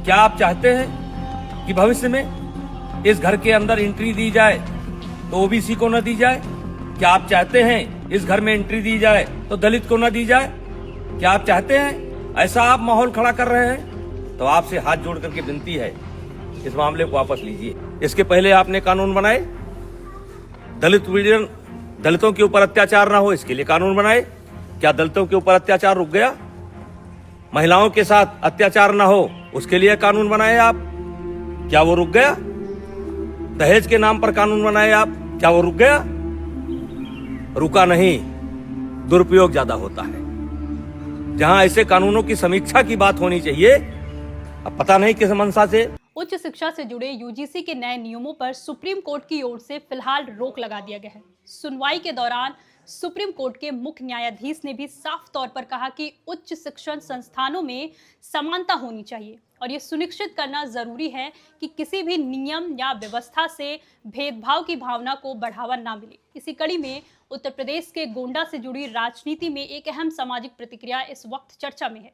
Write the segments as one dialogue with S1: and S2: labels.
S1: क्या आप चाहते हैं कि भविष्य में इस घर के अंदर एंट्री दी जाए तो ओबीसी को न दी जाए? क्या आप चाहते हैं इस घर में एंट्री दी जाए तो दलित को न दी जाए? क्या आप चाहते हैं ऐसा आप माहौल खड़ा कर रहे हैं? तो आपसे हाथ जोड़ करके विनती है, इस मामले को वापस लीजिए। इसके पहले आपने कानून बनाए, दलितों के ऊपर अत्याचार ना हो इसके लिए कानून बनाए। क्या दलितों के ऊपर अत्याचार रुक गया? महिलाओं के साथ अत्याचार ना हो उसके लिए कानून बनाए आप, क्या वो रुक गया? दहेज के नाम पर कानून बनाए आप, क्या वो रुक गया? रुका नहीं, दुरुपयोग ज्यादा होता है। जहां ऐसे कानूनों की समीक्षा की बात होनी चाहिए, अब पता नहीं किस मंशा से।
S2: उच्च शिक्षा से जुड़े यूजीसी के नए नियमों पर सुप्रीम कोर्ट की ओर से फिलहाल रोक लगा दिया गया है। सुनवाई के दौरान सुप्रीम कोर्ट के मुख्य न्यायाधीश ने भी साफ तौर पर कहा कि उच्च शिक्षण संस्थानों में समानता होनी चाहिए और ये सुनिश्चित करना जरूरी है कि किसी भी नियम या व्यवस्था से भेदभाव की भावना को बढ़ावा ना मिले। इसी कड़ी में उत्तर प्रदेश के गोंडा से जुड़ी राजनीति में एक अहम सामाजिक प्रतिक्रिया इस वक्त चर्चा में है।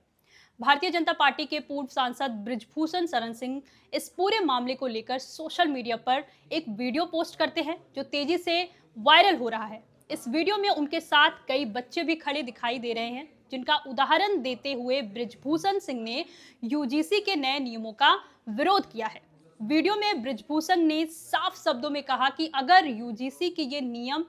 S2: भारतीय जनता पार्टी के पूर्व सांसद बृजभूषण शरण सिंह इस पूरे मामले को लेकर सोशल मीडिया पर एक वीडियो पोस्ट करते हैं जो तेजी से वायरल हो रहा है। इस वीडियो में उनके साथ कई बच्चे भी खड़े दिखाई दे रहे हैं, जिनका उदाहरण देते हुए बृजभूषण सिंह ने यूजीसी के नए नियमों का विरोध किया है। वीडियो में बृजभूषण ने साफ शब्दों में कहा कि अगर यूजीसी के ये नियम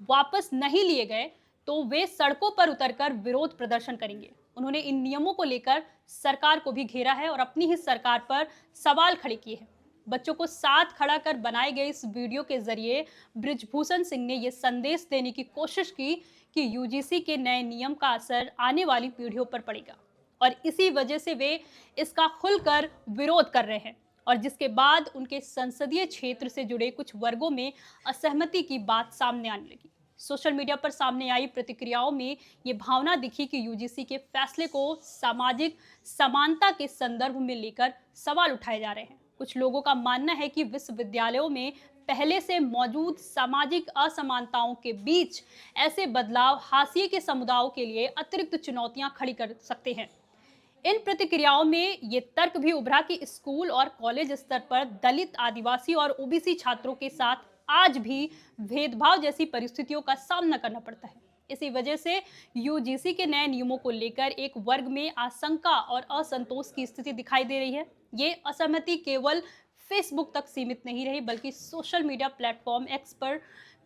S2: वापस नहीं लिए गए तो वे सड़कों पर उतरकर विरोध प्रदर्शन करेंगे। उन्होंने इन नियमों को लेकर सरकार को भी घेरा है और अपनी ही सरकार पर सवाल खड़े किए हैं। बच्चों को साथ खड़ा कर बनाए गए इस वीडियो के जरिए बृजभूषण सिंह ने यह संदेश देने की कोशिश की कि यूजीसी के नए नियम का असर आने वाली पीढ़ियों पर पड़ेगा और इसी वजह से वे इसका खुलकर विरोध कर रहे हैं और जिसके बाद उनके संसदीय क्षेत्र से जुड़े कुछ वर्गों में असहमति की बात सामने आने लगी। सोशल मीडिया पर सामने आई प्रतिक्रियाओं में ये भावना दिखी कि यूजीसी के फैसले को सामाजिक समानता के संदर्भ में लेकर सवाल उठाए जा रहे हैं। कुछ लोगों का मानना है कि विश्वविद्यालयों में पहले से मौजूद सामाजिक असमानताओं के बीच ऐसे बदलाव हाशिए के समुदायों के लिए अतिरिक्त चुनौतियां खड़ी कर सकते हैं। इन प्रतिक्रियाओं में ये तर्क भी उभरा कि स्कूल और कॉलेज स्तर पर दलित, आदिवासी और ओबीसी छात्रों के साथ आज भी भेदभाव जैसी परिस्थितियों का सामना करना पड़ता है। इसी वजह से यूजीसी के नए नियमों को लेकर एक वर्ग में आशंका और असंतोष की स्थिति दिखाई दे रही है। ये असहमति केवल फेसबुक तक सीमित नहीं रही, बल्कि सोशल मीडिया प्लेटफॉर्म एक्स पर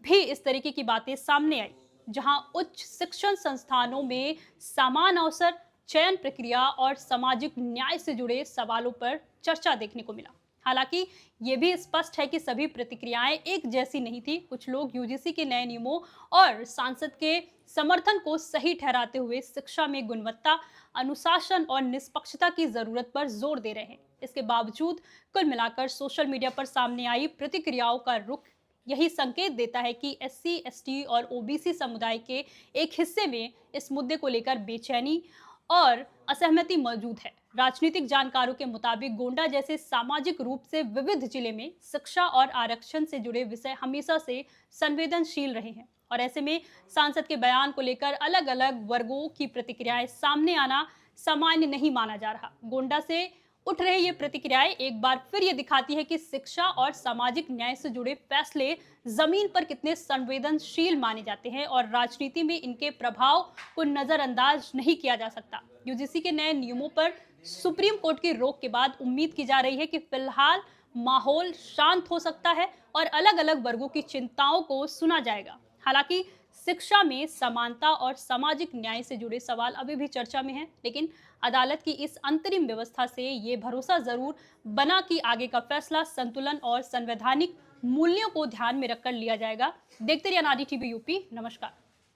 S2: भी इस तरीके की बातें सामने आई, जहां उच्च शिक्षण संस्थानों में समान अवसर, चयन प्रक्रिया और सामाजिक न्याय से जुड़े सवालों पर चर्चा देखने को मिला। हालांकि ये भी स्पष्ट है कि सभी प्रतिक्रियाएं एक जैसी नहीं थी। कुछ लोग यूजीसी के नए नियमों और सांसद के समर्थन को सही ठहराते हुए शिक्षा में गुणवत्ता, अनुशासन और निष्पक्षता की जरूरत पर जोर दे रहे हैं। इसके बावजूद कुल मिलाकर सोशल मीडिया पर सामने आई प्रतिक्रियाओं का रुख यही संकेत देता है कि एससी, एसटी और ओबीसी समुदाय के एक हिस्से में इस मुद्दे को लेकर बेचैनी और असहमति मौजूद है। राजनीतिक जानकारों के मुताबिक गोंडा जैसे सामाजिक रूप से विविध जिले में शिक्षा और आरक्षण से जुड़े विषय हमेशा से संवेदनशील रहे हैं और ऐसे में सांसद के बयान को लेकर अलग अलग वर्गों की प्रतिक्रियाएं सामने आना सामान्य नहीं माना जा रहा। गोंडा से उठ रहे ये प्रतिक्रियाएं एक बार फिर ये दिखाती है कि शिक्षा और सामाजिक न्याय से जुड़े फैसले जमीन पर कितने संवेदनशील माने जाते हैं और राजनीति में इनके प्रभाव को नजरअंदाज नहीं किया जा सकता। यूजीसी के नए नियमों पर सुप्रीम कोर्ट की रोक के बाद उम्मीद की जा रही है कि फिलहाल माहौल शांत हो सकता है और अलग अलग वर्गों की चिंताओं को सुना जाएगा। हालांकि शिक्षा में समानता और सामाजिक न्याय से जुड़े सवाल अभी भी चर्चा में हैं, लेकिन अदालत की इस अंतरिम व्यवस्था से ये भरोसा जरूर बना कि आगे का फैसला संतुलन और संवैधानिक मूल्यों को ध्यान में रखकर लिया जाएगा। देखते रहिए अनादि टीवी यूपी। नमस्कार।